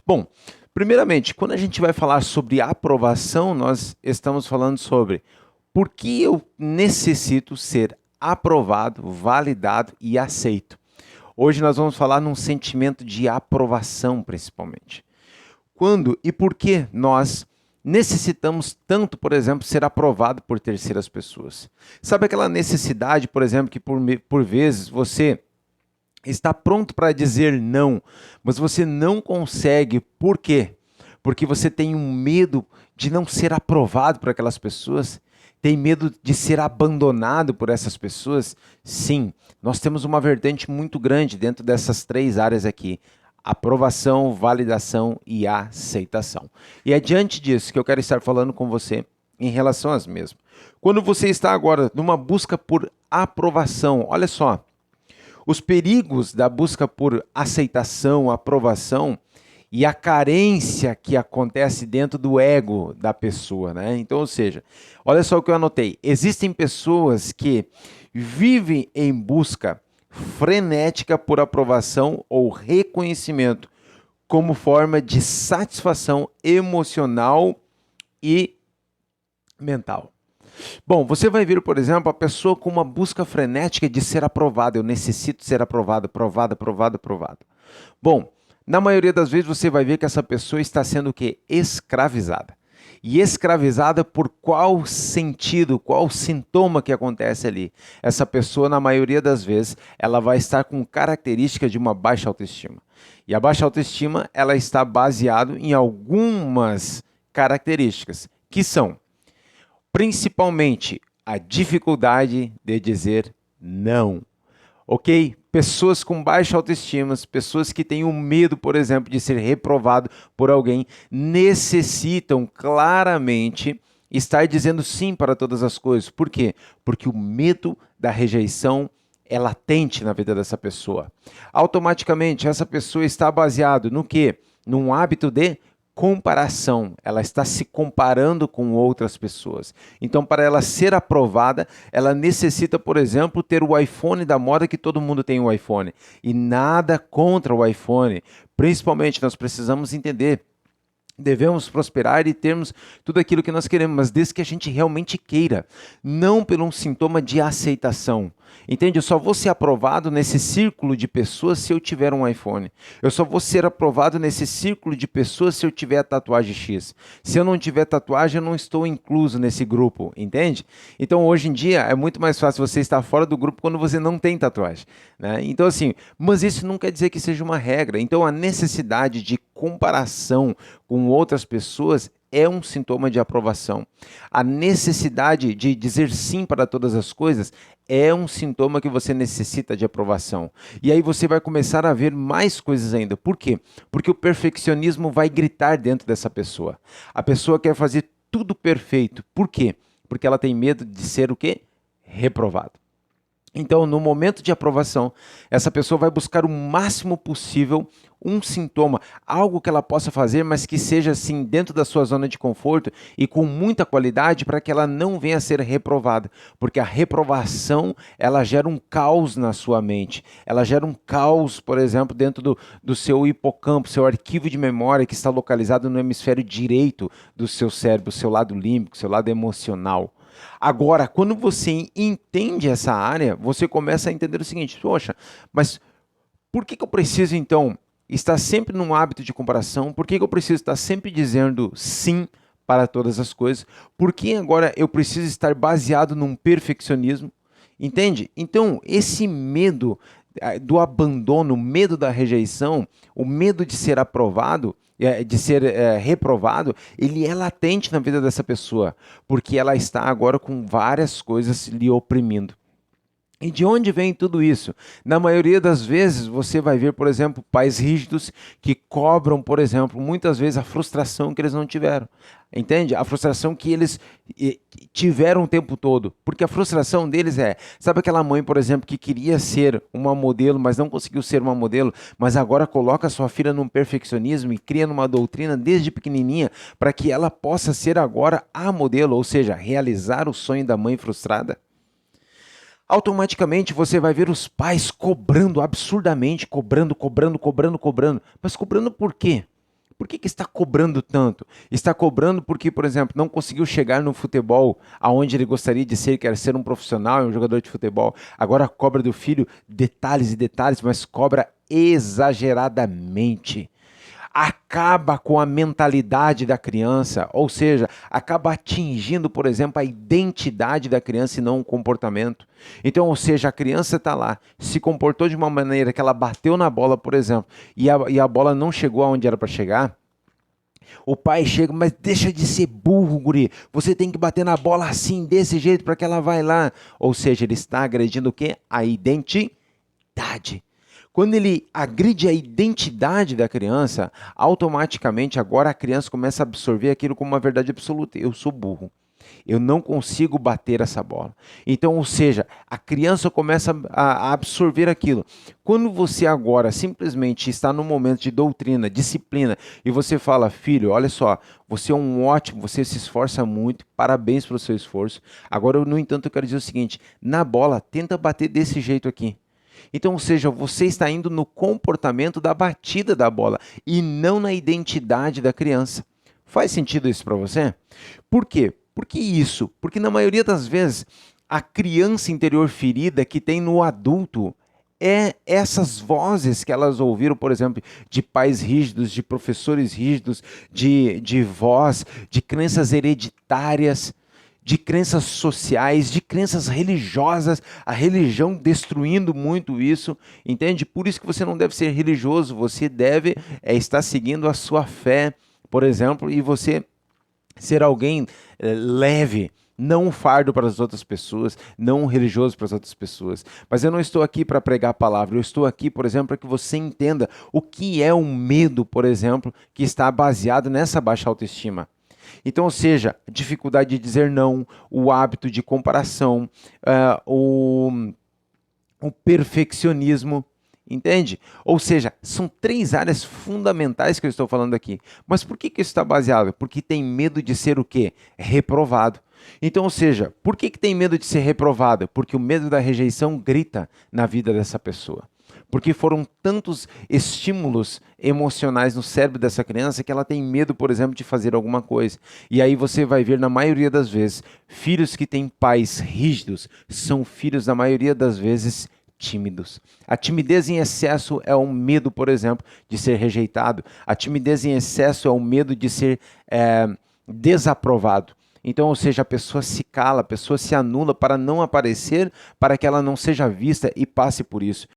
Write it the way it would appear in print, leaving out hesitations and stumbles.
Bom, primeiramente, quando a gente vai falar sobre aprovação, nós estamos falando sobre por que eu necessito ser aprovado, validado e aceito. Hoje nós vamos falar num sentimento de aprovação, principalmente. Quando e por que nós necessitamos tanto, por exemplo, ser aprovado por terceiras pessoas? Sabe aquela necessidade, por exemplo, que por vezes você está pronto para dizer não, mas você não consegue. Por quê? Porque você tem um medo de não ser aprovado por aquelas pessoas, tem medo de ser abandonado por essas pessoas? Sim, nós temos uma vertente muito grande dentro dessas três áreas aqui: aprovação, validação e aceitação. E é diante disso que eu quero estar falando com você em relação às mesmas. Quando você está agora numa busca por aprovação, olha só, os perigos da busca por aceitação, aprovação e a carência que acontece dentro do ego da pessoa, né? Então, ou seja, olha só o que eu anotei. Existem pessoas que vivem em busca frenética por aprovação ou reconhecimento como forma de satisfação emocional e mental. Bom, você vai ver, por exemplo, a pessoa com uma busca frenética de ser aprovada. Eu necessito ser aprovado, aprovado, aprovado, aprovado. Bom, na maioria das vezes você vai ver que essa pessoa está sendo o quê? Escravizada. E escravizada por qual sentido, qual sintoma que acontece ali? Essa pessoa, na maioria das vezes, ela vai estar com características de uma baixa autoestima. E a baixa autoestima, ela está baseada em algumas características, que são principalmente a dificuldade de dizer não, ok? Pessoas com baixa autoestima, pessoas que têm um medo, por exemplo, de ser reprovado por alguém, necessitam claramente estar dizendo sim para todas as coisas. Por quê? Porque o medo da rejeição é latente na vida dessa pessoa. Automaticamente, essa pessoa está baseada no quê? Num hábito de comparação, ela está se comparando com outras pessoas. Então, para ela ser aprovada, ela necessita, por exemplo, ter o iPhone da moda, que todo mundo tem o iPhone. E nada contra o iPhone. Principalmente, nós precisamos entender: devemos prosperar e termos tudo aquilo que nós queremos, mas desde que a gente realmente queira, não por um sintoma de aceitação. Entende? Eu só vou ser aprovado nesse círculo de pessoas se eu tiver um iPhone. Eu só vou ser aprovado nesse círculo de pessoas se eu tiver a tatuagem X. Se eu não tiver tatuagem, eu não estou incluso nesse grupo, entende? Então, hoje em dia, é muito mais fácil você estar fora do grupo quando você não tem tatuagem, né? Então, assim, mas isso não quer dizer que seja uma regra. Então, a necessidade de comparação com outras pessoas é um sintoma de aprovação. A necessidade de dizer sim para todas as coisas é um sintoma que você necessita de aprovação. E aí você vai começar a ver mais coisas ainda. Por quê? Porque o perfeccionismo vai gritar dentro dessa pessoa. A pessoa quer fazer tudo perfeito. Por quê? Porque ela tem medo de ser o quê? Reprovado. Então, no momento de aprovação, essa pessoa vai buscar o máximo possível um sintoma, algo que ela possa fazer, mas que seja assim dentro da sua zona de conforto e com muita qualidade, para que ela não venha a ser reprovada, porque a reprovação, ela gera um caos na sua mente, ela gera um caos, por exemplo, dentro do seu hipocampo, seu arquivo de memória que está localizado no hemisfério direito do seu cérebro, seu lado límbico, seu lado emocional. Agora, quando você entende essa área, você começa a entender o seguinte: poxa, mas por que eu preciso então estar sempre num hábito de comparação? Por que eu preciso estar sempre dizendo sim para todas as coisas? Por que agora eu preciso estar baseado num perfeccionismo? Entende? Então, esse medo do abandono, o medo da rejeição, o medo de ser aprovado, de ser reprovado, ele é latente na vida dessa pessoa, porque ela está agora com várias coisas lhe oprimindo. E de onde vem tudo isso? Na maioria das vezes, você vai ver, por exemplo, pais rígidos que cobram, por exemplo, muitas vezes a frustração que eles não tiveram. Entende? A frustração que eles tiveram o tempo todo. Porque a frustração deles sabe aquela mãe, por exemplo, que queria ser uma modelo, mas não conseguiu ser uma modelo, mas agora coloca sua filha num perfeccionismo e cria numa doutrina desde pequenininha para que ela possa ser agora a modelo, ou seja, realizar o sonho da mãe frustrada? Automaticamente você vai ver os pais cobrando absurdamente, cobrando. Mas cobrando por quê? Por que está cobrando tanto? Está cobrando porque, por exemplo, não conseguiu chegar no futebol aonde ele gostaria de ser, que era ser um profissional, um jogador de futebol. Agora cobra do filho detalhes e detalhes, mas cobra exageradamente. Acaba com a mentalidade da criança, ou seja, acaba atingindo, por exemplo, a identidade da criança e não o comportamento. Então, ou seja, a criança está lá, se comportou de uma maneira que ela bateu na bola, por exemplo, e a bola não chegou aonde era para chegar. O pai chega, mas deixa de ser burro, guri. Você tem que bater na bola assim, desse jeito, para que ela vai lá. Ou seja, ele está agredindo o quê? A identidade. Quando ele agride a identidade da criança, automaticamente agora a criança começa a absorver aquilo como uma verdade absoluta. Eu sou burro. Eu não consigo bater essa bola. Então, ou seja, a criança começa a absorver aquilo. Quando você agora simplesmente está num momento de doutrina, disciplina, e você fala, filho, olha só, você é um ótimo, você se esforça muito, parabéns pelo seu esforço. Agora, no entanto, eu quero dizer o seguinte, na bola, tenta bater desse jeito aqui. Então, ou seja, você está indo no comportamento da batida da bola e não na identidade da criança. Faz sentido isso para você? Por quê? Por que isso? Porque na maioria das vezes, a criança interior ferida que tem no adulto é essas vozes que elas ouviram, por exemplo, de pais rígidos, de professores rígidos, de voz, de crenças hereditárias, de crenças sociais, de crenças religiosas, a religião destruindo muito isso, entende? Por isso que você não deve ser religioso, você deve estar seguindo a sua fé, por exemplo, e você ser alguém leve, não um fardo para as outras pessoas, não um religioso para as outras pessoas. Mas eu não estou aqui para pregar a palavra, eu estou aqui, por exemplo, para que você entenda o que é um medo, por exemplo, que está baseado nessa baixa autoestima. Então, ou seja, dificuldade de dizer não, o hábito de comparação, o perfeccionismo, entende? Ou seja, são três áreas fundamentais que eu estou falando aqui. Mas por que isso está baseado? Porque tem medo de ser o quê? Reprovado. Então, ou seja, por que tem medo de ser reprovado? Porque o medo da rejeição grita na vida dessa pessoa. Porque foram tantos estímulos emocionais no cérebro dessa criança que ela tem medo, por exemplo, de fazer alguma coisa. E aí você vai ver, na maioria das vezes, filhos que têm pais rígidos são filhos, na maioria das vezes, tímidos. A timidez em excesso é um medo, por exemplo, de ser rejeitado. A timidez em excesso é um medo de ser desaprovado. Então, ou seja, a pessoa se cala, a pessoa se anula para não aparecer, para que ela não seja vista e passe por isso.